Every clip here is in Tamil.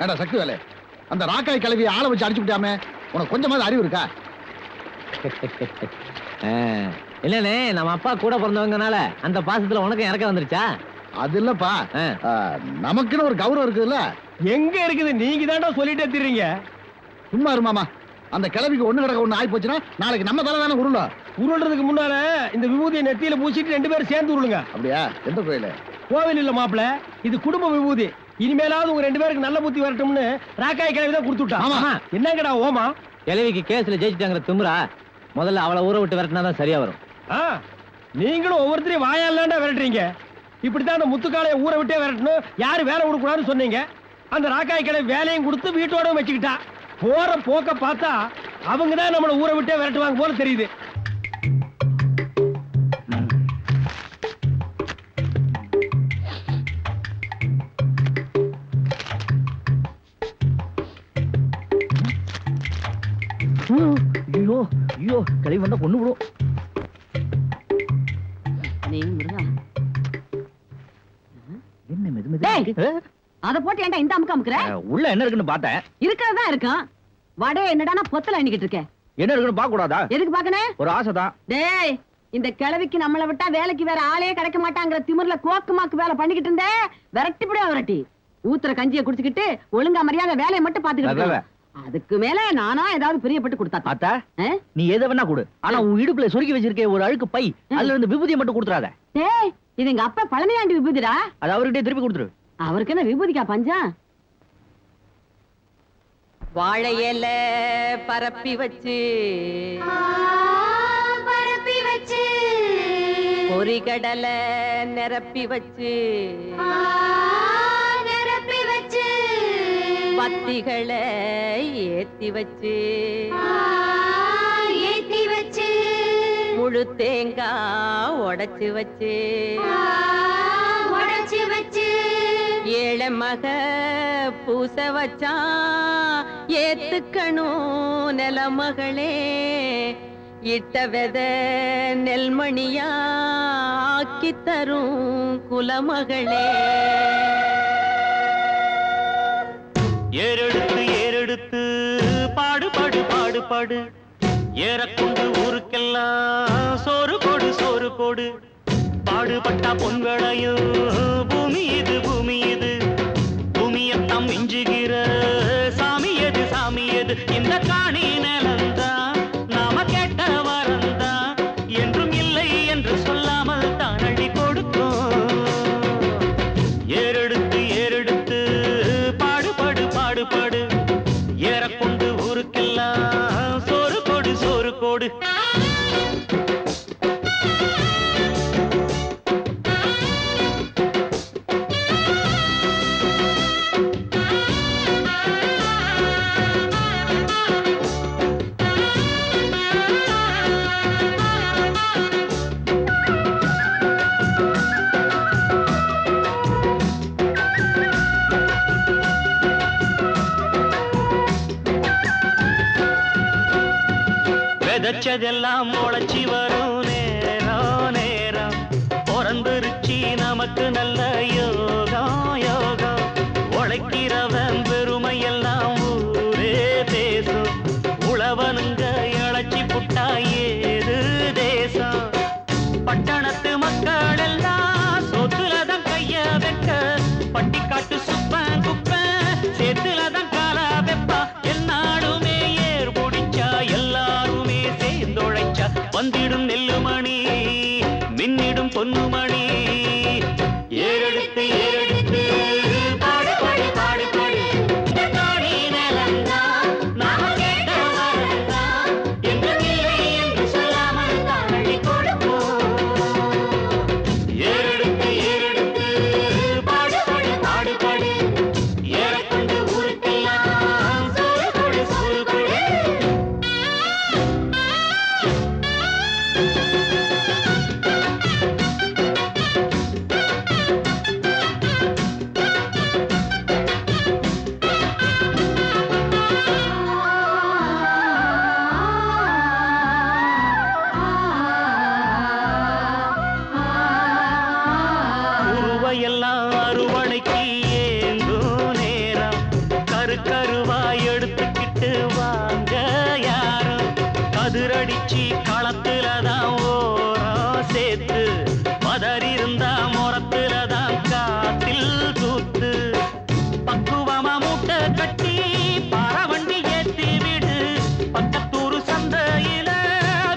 ஏடா சக்தி வேலை, அந்த ராக்காய் கிளவி ஆளை வச்சு அடிச்சு விட்டாமே, உனக்கு கொஞ்சமாவது அறிவு இருக்கா? இல்லனே, நம்ம அப்பா கூட பிறந்தவங்கனால அந்த பாசத்துல உனக்கு இறக்க வந்துருச்சா? அது இல்லப்பா, நமக்குன்னு ஒரு கௌரவம் இருக்குதுல்ல. எங்க இருக்குது? நீங்க தாண்டா சொல்லிட்டே திரிங்க. சும்மா இரு மாமா. அந்த கிளவிக்கு ஒண்ணு கிடக்க ஒண்ணு ஆகி போச்சுன்னா நாளைக்கு நம்ம தலை தானே உருளும். உருள்றதுக்கு முன்னால இந்த விபூதியை நெத்தியில பூசிட்டு 2 பேரும் சேர்ந்து உருளுங்க. அப்படியா? எந்த கோயில? கோவில் இல்ல மாப்பிள, இது குடும்ப விபூதி. இனிமேலாவது உங்க 2 பேருக்கு நல்ல புத்தி வரட்டும்னு ராக்காய் கிளவி தான் கொடுத்துட்டா. ஆமா. என்னங்கடா ஓமா? கிளவிக்கு கேஸ்ல ஜெயிச்சுட்டாங்கிற திமிரா, முதல்ல அவளை ஊரை விட்டு விரட்டினா தான் சரியா வரும். நீங்களும் ஒவ்வொருத்தரையும் வாயாலாண்டா விரட்டுறீங்க. இப்படித்தான் அந்த முத்துக்காலையை ஊரை விட்டே விரட்டணும், யாரு வேலை கொடுக்கூடாதுன்னு சொன்னீங்க. அந்த ராக்காய் கிளவி வேலையும் கொடுத்து வீட்டோட வச்சுக்கிட்டா. போற போக்க பார்த்தா அவங்க தான் நம்மள ஊரை விட்டே விரட்டுவாங்க போல தெரியுது. ஐயோ ஐயோ, கிளவி வந்தா கொண்டு விடும். என்ன மெது மெது அத போட்டு ஏன்டா இந்த அமுக்கு அமுக்குற? உள்ள என்ன இருக்குன்னு பார்த்தேன். இருக்கிறதா இருக்கும். வடை என்னடானா பொத்தல எண்ணிக்கிட்டு இருக்க. என்ன இருக்குன்னு பார்க்க கூடாதா? எதுக்கு பாக்கணும்? ஒரு ஆசைதான். டேய், இந்த கிழவிக்கு நம்மள விட்டா வேலைக்கு வேற ஆளே கிடைக்க மாட்டாங்கிற திமிர்ல கோக்குமாக்கு வேலை பண்ணிக்கிட்டு இருந்தே விரட்டிப்படியா விரட்டி ஊத்துற கஞ்சியை குடிச்சுக்கிட்டு ஒழுங்கா மரியாதை வேலையை மட்டும் பாத்துக்கிட்டு. அதுக்கு மேல நானா ஏதாவது பிரியப்பட்டு கொடுத்தா அத்தா, நீ எதை வேணா கொடு, ஆனா உன் இடுப்புல சொருக்கி வச்சிருக்க ஒரு அழுக்கு பை, அதுல இருந்து விபூதியை மட்டும் கொடுத்துறாத. டேய், இது எங்க அப்பா பழமையாண்டி விபூதிடா. அது அவர்கிட்ட திருப்பி கொடுத்துரு. அவருக்கு என்ன விபூதிக்கா பஞ்சம்? வாழையில பரப்பி வச்சு பொறிகடலை நிரப்பி வச்சு பத்திகளை ஏத்தி வச்சு முழு தேங்காய் உடைச்சு வச்சு ஏழை மக பூச வச்சான் ஏத்துக்கணும் நிலமகளே, இட்ட வெத நெல்மணியா ஆக்கி தரும் குலமகளே. ஏறெடுத்து ஏறெடுத்து பாடு பாடு பாடு பாடு, ஏறக்கொண்டு ஊருக்கெல்லாம் சோறு போடு சோறு போடு. பாடுபட்டா பொன்வளையும் பூமி இது பூமி இது, பூமியத்தம் மிஞ்சுகிற சாமி எது சாமி எது. இந்த காணி நிலந்தா நாம கேட்ட வரந்தா, என்றும் இல்லை என்று சொல்லாமல் தான் அள்ளி கொடுக்கும். ஏறெடுத்து ஏறெடுத்து பாடு பாடு பாடு பாடு, ஏறக்கொண்டு ஊருக்கெல்லாம் சோறு போடு சோறு போடு. விதைச்சதெல்லாம் முளைச்சி வரும் நேரம் நேரம், பிறந்துருச்சி நமக்கு நல்ல யோகம் யோகம். உழைக்கிறவன் பெருமையெல்லாம் ஊரே பேசும், உழவனுங்க இழைச்சி புட்டா ஏது தேசம். பட்டணத்து மக்கள் எல்லாம் சொத்துலதான் கைய வைக்க, பட்டிக்காட்டு சுப்பன் குப்பன் சேத்துலதான் கால வெப்பா. என்னாடுமே ஏர் பிடிச்சா எல்லாருமே சேர்ந்தொழைச்சா, வந்திடும் நெல்லுமணி மின்னிடும் பொன்னுமணி. ஏறெடுத்து ஏறெடுத்து பாடு பாடு பாடு பாடு, இந்த காணி நிலந்தா நாம கேட்ட வரந்தா, என்றும் இல்லை என்று சொல்லாமல் தான் அள்ளி கொடுப்போம். ஏறெடுத்து ஏறெடுத்து பாடு பாடு பாடு பாடு, ஏறக்கொண்டு ஊருக்கு கருவாய் எடுத்துக்கிட்டு வாங்க யாரும் கதிரடிச்சு களத்துலதான் ஓரம் சேர்த்து மதறி இருந்தா முறத்துலதான் காத்தில் தூத்து பக்குவமா மூட்டை கட்டி பரவண்டி ஏத்தி விடு பக்கத்தூரு சந்தையில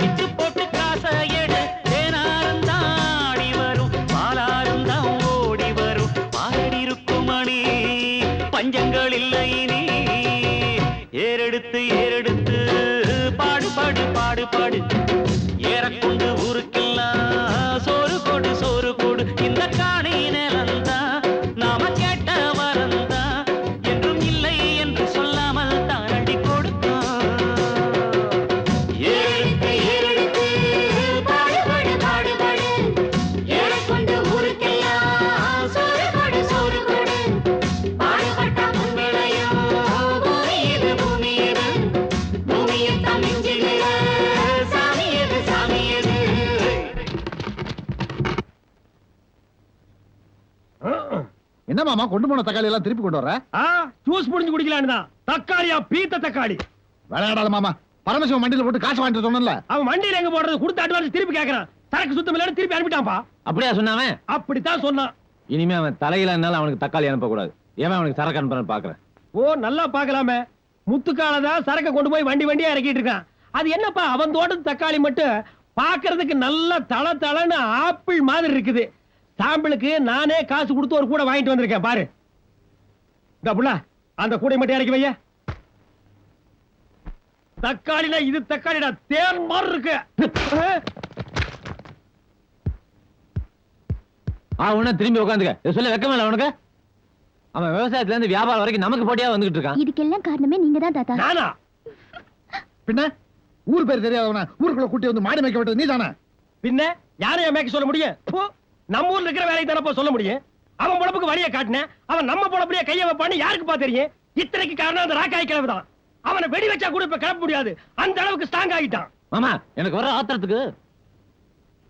விச்சு போட்டு காசை எடு தேனாருந்தான் ஆடி வரும் பாலாருந்தான் ஓடி வரும் பாடி இருக்கும் மணி பஞ்சங்கள் இல்லை நீ ஏறெடுத்து ஏறெடுத்து பாடு பாடு பாடு பாடு ஏறக்கொண்டு ஊருக்கெல்லாம் சோறு கொடு சோறு கொடு இந்த காணி நிலந்தா நாம கேட்ட வரந்தா என்றும் இல்லை என்று சொல்லாமல் தானடி கொடுத்தான் ஏறெடுத்து ஏறெடுத்து பாடு பாடு பாடு பாடு ஏறக்கொண்டு ஊருக்கெல்லாம் சோறு கொடு சோறு கொடு பாடுபட்ட முன்னிலையும் பூமி இது பூமி இது பூமியில் தமிழ்ச்சிகள சாமி இது சாமி இது என்ன மாமா கொண்டு போன தக்காளி எல்லாம் திருப்பி கொண்டு வர ஜூஸ் புடிஞ்சு குடிக்கலான்னு தான் தக்காளியா பீத்த தக்காளி விளையாடாத மாமா பரமசிவம் மண்டியில போட்டு காசு வாங்கிட்டு சொன்னல அவன் வண்டியில எங்க போடுறது கொடுத்த அட்வான்ஸ் திருப்பி கேக்குறான் சரக்கு சுத்தம் இல்லைன்னு திருப்பி அனுப்பிட்டான்ப்பா அப்படியா சொன்னாவன்? அப்படித்தான் சொன்னான் இனிமே அவன் தலையில இருந்தாலும் அவனுக்கு தக்காளி அனுப்ப கூடாது. ஏன் அவனுக்கு சரக்கு அனுப்புறேன்னு பாக்குறேன். ஓ நல்லா பாக்கலாமே முத்துக்காலதான் சரக்க கொண்டு போய் வண்டி வண்டியா இறக்கிட்டு இருக்கான். அது என்னப்பா அவன் தோட்டத்து தக்காளி மட்டும் பாக்குறதுக்கு நல்ல தள தளன்னு ஆப்பிள் மாதிரி இருக்குது. சாம்பிளுக்கு நானே காசு கொடுத்து ஒரு கூட வாங்கிட்டு வந்திருக்கேன் பாரு. இந்த புள்ள அந்த கூடை மட்டும் இறக்கி வைய. தக்காளினா இது தக்காளிடா தேன் மாதிரி இருக்கு. உன்ன திரும்பி உட்காந்துக்க. சொல்ல வெக்கமில்ல அவனுக்கு? அவன் விவசாயத்துல இருந்து வியாபாரம் வரைக்கும் நமக்கு போட்டியா வந்துகிட்டு இருக்கான். இதுக்கெல்லாம் காரணமே நீங்க தான் தாத்தா. நானா? பின்ன ஊர் பேர் தெரியாதவன ஊருக்குள்ள கூட்டி வந்து மாடி மேய்க்க விட்டது நீதானே? பின்ன யாரையா மேய்க்க சொல்ல முடியும்? நம்ம ஊர்ல இருக்கிற வேலையை தானப்பா சொல்ல முடியும். அவன் பொழப்புக்கு வழியை காட்டினேன். அவன் நம்ம பொழப்புலயே கைய வைப்பான்னு யாருக்கு தெரியும்? இத்தனைக்கு காரணம் அந்த ராக்காய் கிழவு தான். அவனை வெடி வச்சா கூட இப்ப கிளப்ப முடியாது. அந்த அளவுக்கு ஸ்ட்ராங் ஆகிட்டான். மாமா எனக்கு வர ஆத்திரத்துக்கு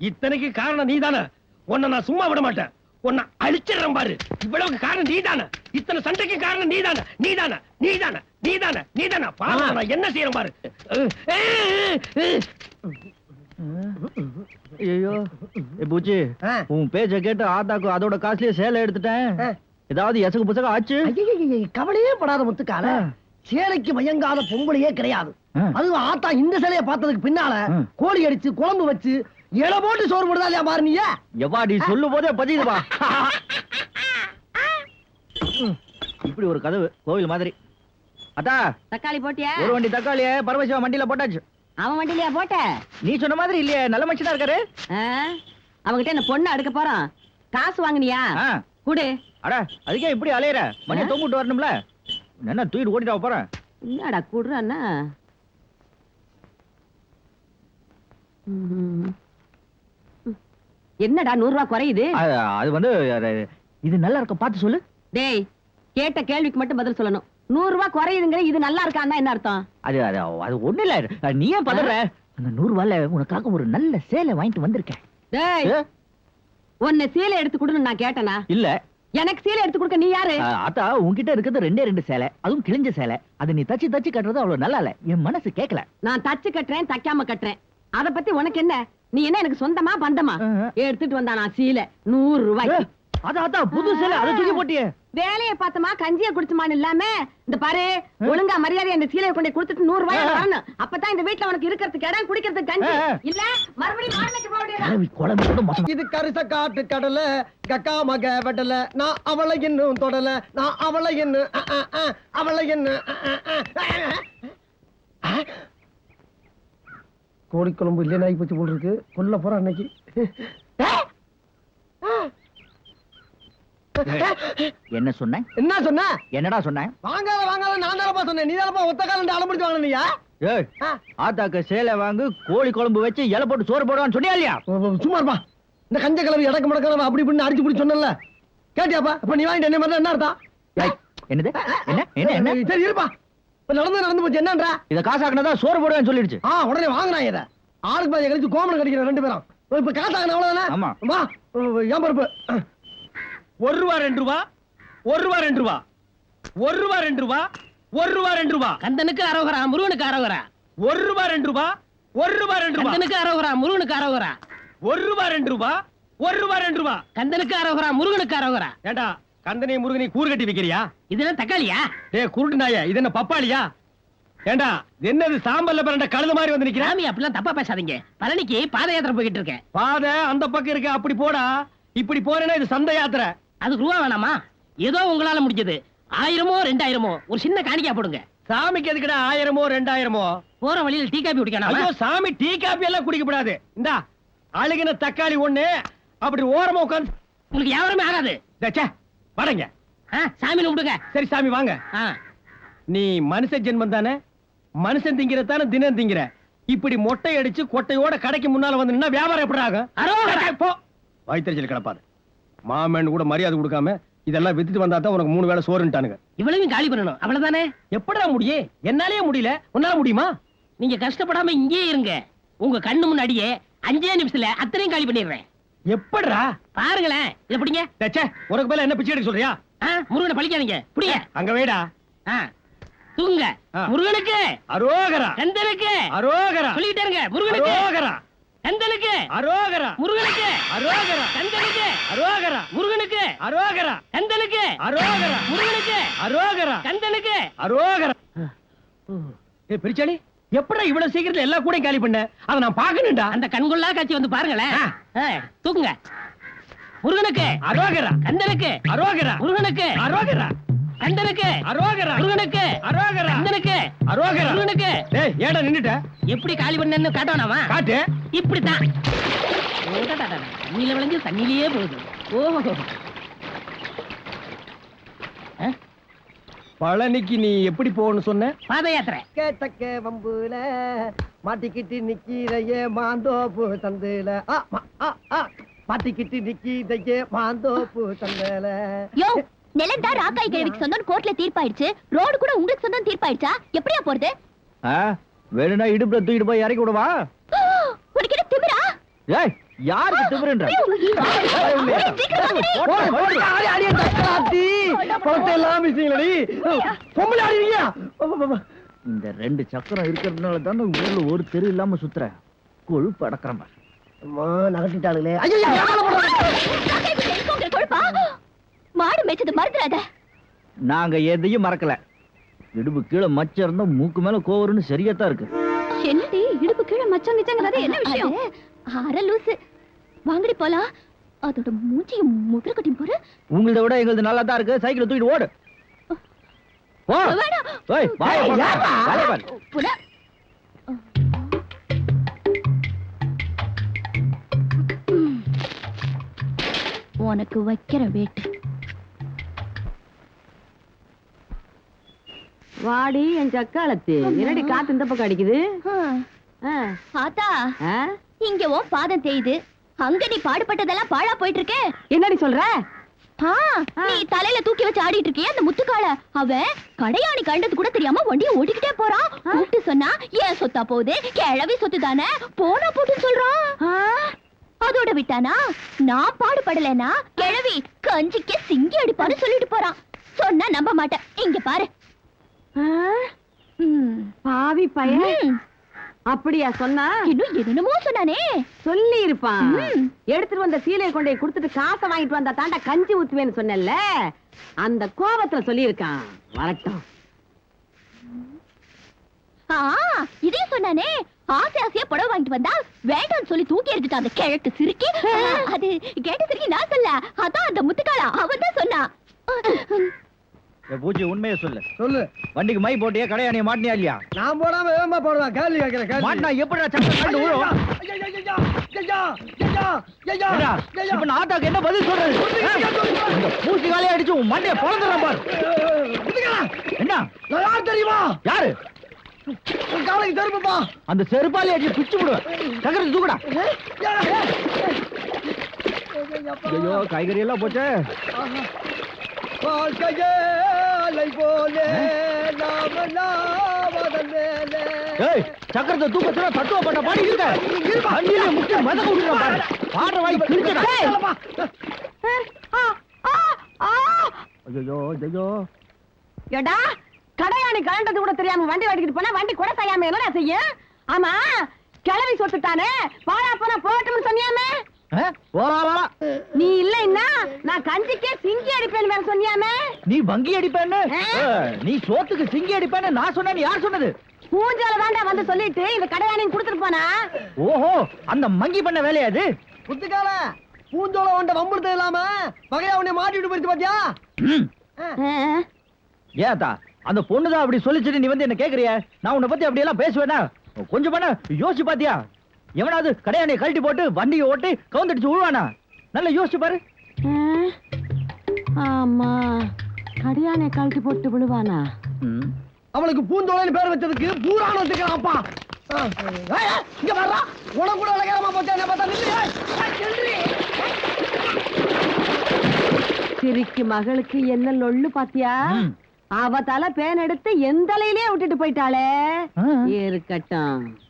இத்தனைக்கு காரணம் நீதானே. உன்னை நான் சும்மா விட மாட்டேன். உன்னை அழிச்சிடறேன் பாரு. இவ்வளவுக்கு காரணம் நீதானே. இத்தனை சண்டைக்கு காரணம் நீதானே. நீதானே நீதானே நீதானே நீதானே. பாவம் நான் என்ன செய்யறேன் பாரு. ஐயோ பூச்சி உன் பேச்ச கேட்டு ஆத்தாக்கு அதோட காசுலயே சேலை எடுத்துட்டேன். ஏதாவது எசகு புசக ஆச்சு? கவலையே படாத முத்துக்கால. சேலைக்கு மயங்காத பொங்கலையே கிடையாது. அதுவும் ஆத்தா இந்த சிலைய பார்த்ததுக்கு பின்னால கோழி அடிச்சு குழம்பு வச்சு இலை போட்டு சோறு போடுதா இல்லையா பாரு. நீ எவாடி சொல்லும் போதே பதியுதுவா. இப்படி ஒரு கதவு கோவில் மாதிரி. அத்தா தக்காளி போட்டியா? ஒரு வண்டி தக்காளிய பரமசிவா வண்டியில போட்டாச்சு. அவன் வண்டியிலயா போட்ட? நீ சொன்ன மாதிரி இல்லையே, நல்ல மனுஷனா இருக்காரு. அவங்கிட்ட என்ன பொண்ணு அடுக்க போறான். காசு வாங்கினியா? குடு. அட அதுக்கே இப்படி அலையற? மணி தொங்கிட்டு வரணும்ல. என்ன தூக்கிட்டு ஓடிட்டா போறேன். என்னடா குடுறான்னா? என்னடா 100 ரூபாய் குறையுது? அது வந்து இது நல்லா இருக்க பார்த்து சொல்லு. டேய் கேட்ட கேள்விக்கு மட்டும் பதில் சொல்லணும். 100 ரூபாய் குறையுதுங்கிற இது நல்லா இருக்கான்னா என்ன அர்த்தம்? அது அது அது ஒண்ணு இல்ல. நீ ஏன் பதற? அந்த 100 ரூபாயில உனக்காக ஒரு நல்ல சேலை வாங்கிட்டு வந்திருக்கேன். டேய் உன்னை சேலை எடுத்து கொடுன்னு நான் கேட்டனா? இல்ல. எனக்கு சேலை எடுத்து கொடுக்க நீ யாரு? அத்தா உன்கிட்ட இருக்கிறது 2 சேலை, அதுவும் கிழிஞ்ச சேலை. அது நீ தச்சு தச்சு கட்டுறது அவ்வளவு நல்லா இல்ல. என் மனசு கேட்கல. நான் தச்சு கட்டுறேன் தைக்காம கட்டுறேன். அத பத்தி உனக்கு என்ன? நீ என்ன எனக்கு சொந்தமா பந்தமா? எடுத்துட்டு வந்தா நான் சீலை 100 ரூபாய்க்கு. அத்தா புது சேலை அதை தூக்கி போட்டியே. வேலையை பார்த்தமா கஞ்சிய குடிச்சுமான்னு இல்லாம இந்த பாரு ஒழுங்கா மரியாதை அந்த சீலையை கொண்டு கொடுத்துட்டு 100 ரூபாய் வரணும். அப்பதான் இந்த வீட்டுல உனக்கு இருக்கிறதுக்கு இடம் குடிக்கிறதுக்கு கஞ்சி இல்ல மறுபடியும் மாடலுக்கு போக வேண்டியது. இது கரிச காட்டு கடல கக்கா மக வெடல. நான் அவளை இன்னும் தொடல. நான் அவளை இன்னும் அவளை இன்னும் கோழிக்குழம்பு இல்லையா நாய் பச்சு போல் இருக்கு. கொல்ல போற அன்னைக்கு என்ன சொன்ன? என்ன சொன்ன? என்னடா சொன்ன? வாங்காத வாங்காத நான் தானப்பா சொன்னேன். நீ தானப்பா ஒத்த காலம் அலம்பிடிச்சு வாங்கினியா? ஏய் ஆத்தாக்கு சேலை வாங்கு, கோழி குழம்பு வச்சு இலை போட்டு சோறு போடுவான்னு சொன்னியா இல்லையா? சும்மா இருப்பா. இந்த கஞ்ச கிளவி இடக்கு மடக்கிழமை அப்படி இப்படின்னு அடிச்சு பிடி சொன்னல கேட்டியாப்பா? இப்ப நீ வாங்கிட்டு என்ன மாதிரி என்ன அர்த்தம்? என்னது? என்ன என்ன என்ன? சரி இருப்பா. இப்ப நடந்து போச்சு. என்னன்றா? இத காசாக்குனதா சோறு போடுவேன்னு சொல்லிடுச்சு. உடனே வாங்குறாங்க. இத ஆளுக்கு பாதி கழிச்சு கோமணம் கடிக்கிற 2 பேரும். இப்ப காசாக்கணும் அவ்வளவுதானே? ஆமா. வா ஏன் பருப்பு 1 ரூபா 2 ரூபா 1 ரூபா 2 ரூபா 1 ரூபா 2 ரூபா ரூபா 2 ரூபா கந்தனுக்கு அரோகரா முருகனுக்கு அரோகரா ரூபா 2 ரூபா ரூபா 2 ரூபா கந்தனுக்கு அரோகரா முருகனுக்கு அரோகரா ரூபா 2 ரூபா ரூபா 2 ரூபா கந்தனுக்கு அரோகரா முருகனுக்கு அரோகரா. ஏண்டா கந்தனை முருகனை கூறு கட்டி வைக்கிறியா? இதெல்லாம் தக்காளியா? குருட்டு நாயா, இது என்ன பப்பாளியா? ஏண்டா என்னது சாம்பல்ல பிறண்ட கழுத மாதிரி வந்து நிக்கிறா? சாமி அப்படிலாம் தப்பா பேசாதீங்க. பழனிக்கு பாத யாத்திரை போய்கிட்டு இருக்கேன். பாதை அந்த பக்கம் இருக்கு, அப்படி போடா. இப்படி போறேன்னா இது சந்தை யாத்திரை. அதுக்கு ரூபா வேணாமா? ஏதோ உங்களால முடிஞ்சது 1000மோ 2000மோ ஒரு சின்ன காணிக்கா போடுங்க. சாமிக்கு எதுக்குடா 1000மோ 2000மோ? போற வழியில் டீ காபி குடிக்கணும். ஐயோ சாமி டீ காபி எல்லாம் குடிக்கப்படாது. இந்தா அழுகின தக்காளி ஒண்ணு, அப்படி ஓரமா உட்காந்து. உங்களுக்கு யாருமே ஆகாது. வடங்க சாமி கும்பிடுங்க. சரி சாமி வாங்க. நீ மனுஷ ஜென்மம் தானே? மனுஷன் திங்கிறதானே தினம் திங்கிற. இப்படி மொட்டை அடிச்சு கொட்டையோட கடைக்கு முன்னால வந்து நின்னா வியாபாரம் எப்படி ஆகும்? போ வயிற்றுச்சல் கிடப்பாது. மாமன் கூட மரியாதை கொடுக்காம இதெல்லாம் வித்துட்டு வந்தா தான் உனக்கு 3 வேளை சோறுன்ட்டானுங்க. இவ்வளவு காலி பண்ணணும், அவ்வளவுதானே? எப்படா முடியும்? என்னாலேயே முடியல, உன்னால முடியுமா? நீங்க கஷ்டப்படாம இங்கேயே இருங்க. உங்க கண்ணு முன்னாடியே 5 நிமிஷத்துல அத்தனையும் காலி பண்ணிடுறேன். எப்படா? பாருங்களேன். இத பிடிங்க. உனக்கு மேல என்ன பிச்சை எடுக்க சொல்றியா? முருகனை பழிக்காதீங்க. பிடிங்க. அங்க வைடா. தூங்க. முருகனுக்கு அரோகரா, கந்தனுக்கு அரோகரா சொல்லிட்டே இருங்க. முருகனுக்கு அரோகரா, கந்தனுக்கு அரோகரா, முருகனுக்கு அரோகரா, கந்தனுக்கு அரோகரா, முருகனுக்கு அரோகரா, கந்தனுக்கு அரோகரா, முருகனுக்கு அரோகரா, கந்தனுக்கு அரோகரா. பிரிச்சாளி எப்படா இவ்வளவு சீக்கிரத்துல எல்லா கூட காலி பண்ண? அத நான் பாக்கணும்டா. அந்த கண்கொள்ளா காட்சி வந்து பாருங்களேன். தூக்குங்க. முருகனுக்கு அரோகரா, கந்தனுக்கு அரோகரா, முருகனுக்கு அரோகரா, கந்தனுக்கு அரோகரா, முருகனுக்கு அரோகரா, கந்தனுக்கு அரோகரா, முருகனுக்கு. டேய் ஏடா நின்னுட்ட? எப்படி காலி பண்ணேன்னு காட்டணுமா? காட்டு. இப்படித்தான். தண்ணியில விளைஞ்சு தண்ணியிலேயே போகுது. ஓஹோ. பழனிக்கு நீ எப்படி போகணும்னு சொன்ன? பாத யாத்திரை. கேட்டக்க வம்புல மாட்டிக்கிட்டு நிக்கிறையே மாந்தோப்பு தந்துல மாட்டிக்கிட்டு நிக்கிறையே மாந்தோப்பு தந்தல. யோ, நிலம் தான் ராக்காய் கிழவிக்கு சொந்தம் கோர்ட்ல தீர்ப்பாயிடுச்சு. ரோடு கூட உங்களுக்கு சொந்தம் தீர்ப்பாயிடுச்சா? எப்படியா போறது? வேணும்னா இடுப்புல தூக்கிட்டு போய் இறக்கி விடுவா. உனக்கு என்ன திமிரா? ஏய் யாருக்கு திமிருன்ற? இந்த 2 சக்கரம் இருக்கிறதுனால தான் ஊர்ல ஒரு தெரு இல்லாம சுத்துற. கொழுப்பு அடக்கிறமா நகட்டிட்டாளுங்களே. மாடு மேய்ச்சது மறந்துடாத. நாங்க எதையும் மறக்கல. இடுப்பு கீழே மச்சம் இருந்தா மூக்கு மேல கோவருன்னு சரியாத்தான் இருக்கு. என்னடி இடுப்பு கீழே மச்சம் கிச்சங்கிறது என்ன விஷயம்? அரை லூசு. வாங்கடி போலாம். அதோட மூஞ்சிய முதிர கட்டி போற. உங்களத விட எங்களுது நல்லா தான் இருக்கு. சைக்கிள் தூக்கிட்டு ஓடு. போ. ஏய் வாய் பாரு. புட. உனக்கு வைக்கிற வேட்டு. வாடி என் சக்காலத்து. என்னடி காத்து இந்த பக்கம் அடிக்குது? ஆத்தா, இங்க ஓ பாதம் தேயுது. அங்க நீ பாடுபட்டதெல்லாம் பாழா போயிட்டு இருக்க. என்னடி சொல்ற? நீ தலையில தூக்கி வச்சு ஆடிட்டு இருக்கிய அந்த முத்துக்கால. அவன் கடையாணி கண்டது கூட தெரியாம வண்டியை ஓடிக்கிட்டே போறான். கூப்பிட்டு சொன்னா ஏன் சொத்தா போகுது, கிழவி சொத்து தானே, போனா போட்டுன்னு சொல்றான். அதோட விட்டானா, நான் பாடுபடலைன்னா கிழவி கஞ்சிக்க சிங்கி அடிப்பான்னு சொல்லிட்டு போறான். சொன்னா நம்ப மாட்டேன். இங்க பாரு. பாவி பையன். அப்படியா சொன்னா? இன்னும் என்னமோ சொன்னானே. சொல்லி இருப்பான். எடுத்துட்டு வந்த சீலையை கொண்டு கொடுத்துட்டு காசை வாங்கிட்டு வந்தா தாண்டா கஞ்சி ஊத்துவேன்னு சொன்னல. அந்த கோபத்துல சொல்லி இருக்கான். வரட்டும். இதையும் சொன்னானே. ஆசை ஆசையா புடவை வாங்கிட்டு வந்தா வேண்டாம்னு சொல்லி தூக்கி எடுத்துட்டு அந்த கிழக்கு சிரிக்கி. அது கேட்ட சிரிக்கி நான் சொல்ல. அதான் அந்த முத்துக்காலா அவன் தான் சொன்னா. பூச்சி உண்மையை சொல்லு. சொல்லு. வண்டிக்கு மை போட்டியா, கடையாணிய மாட்டியா இல்லையா? நான் போடாம வேகமா போடுவேன். கேள்வி கேட்கிறேன். மாட்டினா எப்படிடா சக்கரம் கண்டு ஊரும்? இப்ப நான் ஆத்தாக்கு என்ன பதில் சொல்றது? இந்த பூச்சி காலையை அடிச்சு உன் மண்டைய பொழந்துறான் பாரு. என்ன யார் தெரியுமா? யாரு? காலைக்கு தெருப்பா. அந்த செருப்பாலே அடிச்சு பிச்சு விடுவேன். சக்கரத்தை தூக்குடா. ஐயோ காய்கறி எல்லாம் போச்சே. சக்கரத்தை தூக்கத்துல தத்துவ பண்ண பாடி இருக்க. முக்கிய மதம் விடுற பாரு. பாடுற வாய் கிழிச்சடா. ஐயோ ஐயோ. ஏடா கடையாணி கலண்டது கூட தெரியாம வண்டி ஓட்டிக்கிட்டு போனா வண்டி கூட செய்யாம என்னடா செய்யும்? ஆமா கிளவி சொத்துட்டானே வாழா போனா போட்டும்னு சொன்னியாமே. நீ இல்லைன்னா நான் கஞ்சிக்கே சிங்கி அடிப்பேன்னு வேற சொன்னியாமே. நீ வங்கி அடிப்பேன்னு நீ சோத்துக்கு சிங்கி அடிப்பேன்னு நான் சொன்னேன். யார் சொன்னது? பூஞ்சால தாண்டா வந்து சொல்லிட்டு இந்த கடையாணி கொடுத்துட்டு போனா. ஓஹோ அந்த மங்கி பண்ண வேலையா அது? முத்துக்கால பூஞ்சோல வண்ட வம்புடுத்த இல்லாம பகையா உன்னை மாட்டிட்டு போயிடுச்சு பாத்தியா? ஏத்தா அந்த பொண்ணுதான் அப்படி சொல்லிச்சுட்டு நீ வந்து என்ன கேக்குறிய? நான் உன்னை பத்தி அப்படி எல்லாம் பேசுவேனா? கொஞ்சம் பண்ண யோசிச்சு பாத்தியா? எவனாவது கடையாணியை கழட்டி போட்டு வண்டியை ஓட்டி கவுந்தடிச்சு விழுவானா? நல்லா யோசிச்சு பாரு. ஆமா கடையாணி கழட்டி போட்டு விழுவானா? அவளுக்கு பூஞ்சோலைன்னு பேர் வச்சதுக்கு பூரான வச்சுக்கிறான்ப்பா. இங்க வர்றா உனக்கு கூட அழகாரமா போச்சா? என்ன பார்த்தா நில்லு. சிரிக்கு மகளுக்கு என்ன லொள்ளு பாத்தியா? அவ தலை பேன் எடுத்து எந்தலையிலே விட்டுட்டு போயிட்டாளே. இருக்கட்டும்.